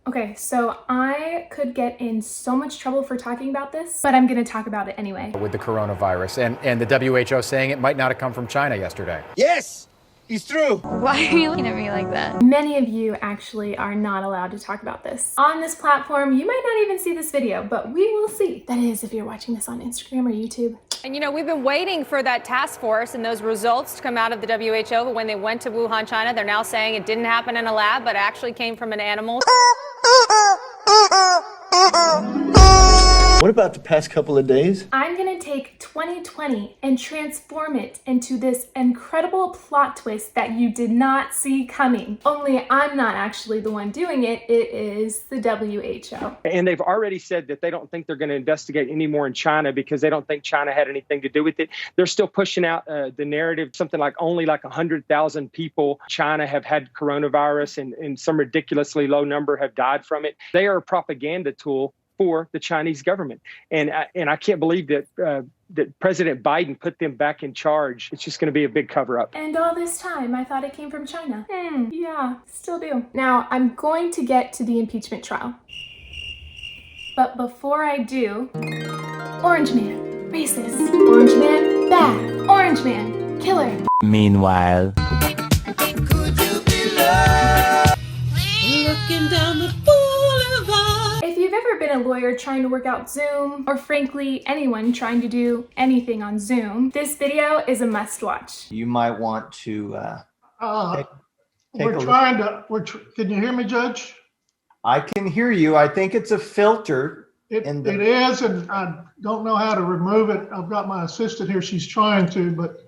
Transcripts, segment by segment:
Okay, so I could get in so much trouble for talking about this, but I'm gonna talk about it anyway. With the coronavirus and the WHO saying it might not have come from China yesterday. Yes, he's through. Why are you looking at me like that? Many of you actually are not allowed to talk about this. On this platform, you might not even see this video, but we will see. That is, if you're watching this on Instagram or YouTube. And you know, we've been waiting for that task force and those results to come out of the WHO, but when they went to Wuhan, China, they're now saying it didn't happen in a lab, but actually came from an animal. What about the past couple of days? I'm gonna take 2020 and transform it into this incredible plot twist that you did not see coming. Only I'm not actually the one doing it, it is the WHO. And they've already said that they don't think they're going to investigate anymore in China because they don't think China had anything to do with it. They're still pushing out the narrative, something like only like 100,000 people in China have had coronavirus and some ridiculously low number have died from it. They are a propaganda tool for the Chinese government. And I can't believe that that President Biden put them back in charge. It's just going to be a big cover up. And all this time, I thought it came from China. Yeah, still do. Now, I'm going to get to the impeachment trial. But before I do, Orange Man, racist. Orange Man, bad. Orange Man, killer. Meanwhile. Looking down the boulevard. If you've ever been a lawyer trying to work out Zoom, or frankly, anyone trying to do anything on Zoom, this video is a must watch. You might want to take We're a trying to, can you hear me, Judge? I can hear you. I think it's a filter. It is, and I don't know how to remove it. I've got my assistant here. She's trying to, but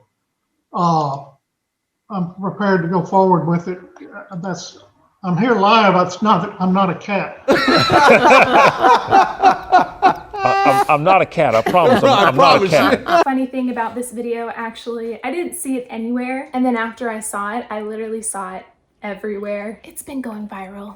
I'm prepared to go forward with it. I'm here live. I'm not a cat. I'm not a cat. I promise. I'm not a cat. Funny thing about this video, actually, I didn't see it anywhere. And then after I saw it, I literally saw it everywhere. It's been going viral.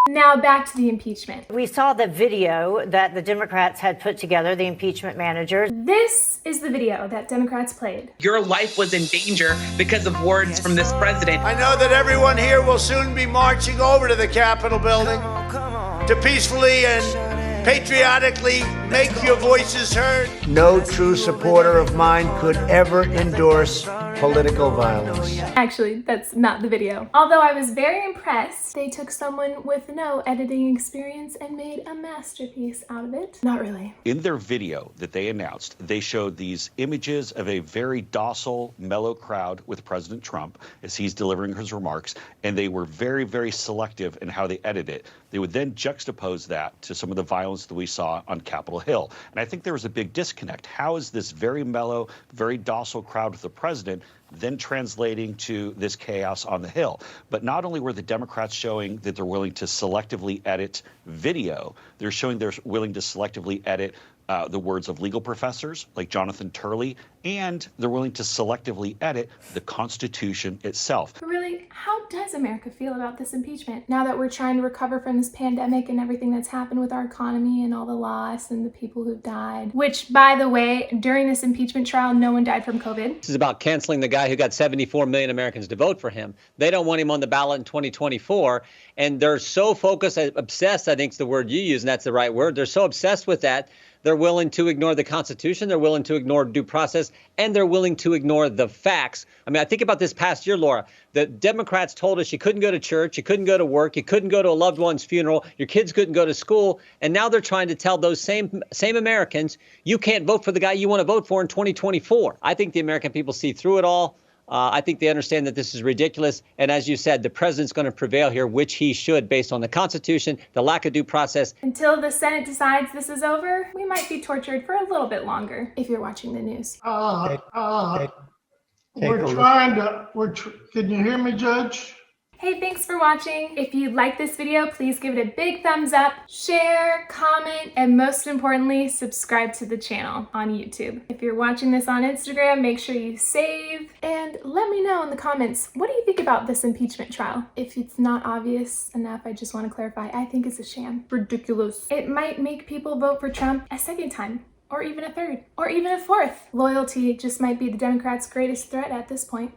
Now back to the impeachment. We saw the video that the Democrats had put together, the impeachment manager. This is the video that Democrats played. Your life was in danger because of words from this president. I know that everyone here will soon be marching over to the Capitol building to peacefully and patriotically make your voices heard. No true supporter of mine could ever endorse political violence. Actually, that's not the video. Although I was very impressed, they took someone with no editing experience and made a masterpiece out of it. Not really. In their video that they announced, they showed these images of a very docile, mellow crowd with President Trump as he's delivering his remarks, and they were very, very selective in how they edited it. They would then juxtapose that to some of the violence that we saw on Capitol Hill. And I think there was a big disconnect. How is this very mellow, very docile crowd with the president then translating to this chaos on the Hill? But not only were the Democrats showing that they're willing to selectively edit video, they're showing they're willing to selectively edit the words of legal professors like Jonathan Turley, and they're willing to selectively edit the Constitution itself. But really, how does America feel about this impeachment? Now that we're trying to recover from this pandemic and everything that's happened with our economy and all the loss and the people who've died. Which, by the way, during this impeachment trial, no one died from COVID. This is about canceling the guy who got 74 million Americans to vote for him. They don't want him on the ballot in 2024. And they're so focused, obsessed, I think is the word you use, and that's the right word. They're so obsessed with that. They're willing to ignore the Constitution, they're willing to ignore due process, and they're willing to ignore the facts. I mean, I think about this past year, Laura. The Democrats told us you couldn't go to church, you couldn't go to work, you couldn't go to a loved one's funeral, your kids couldn't go to school, and now they're trying to tell those same Americans, you can't vote for the guy you want to vote for in 2024. I think the American people see through it all. I think they understand that this is ridiculous. And as you said, the president's going to prevail here, which he should, based on the Constitution, the lack of due process. Until the Senate decides this is over, we might be tortured for a little bit longer if you're watching the news. Can you hear me, Judge? Hey, thanks for watching. If you like this video, please give it a big thumbs up, share, comment, and most importantly, subscribe to the channel on YouTube. If you're watching this on Instagram, make sure you save and let me know in the comments, what do you think about this impeachment trial? If it's not obvious enough, I just want to clarify, I think it's a sham. Ridiculous. It might make people vote for Trump a second time. or even a third, or even a fourth. Loyalty just might be the Democrats' greatest threat at this point.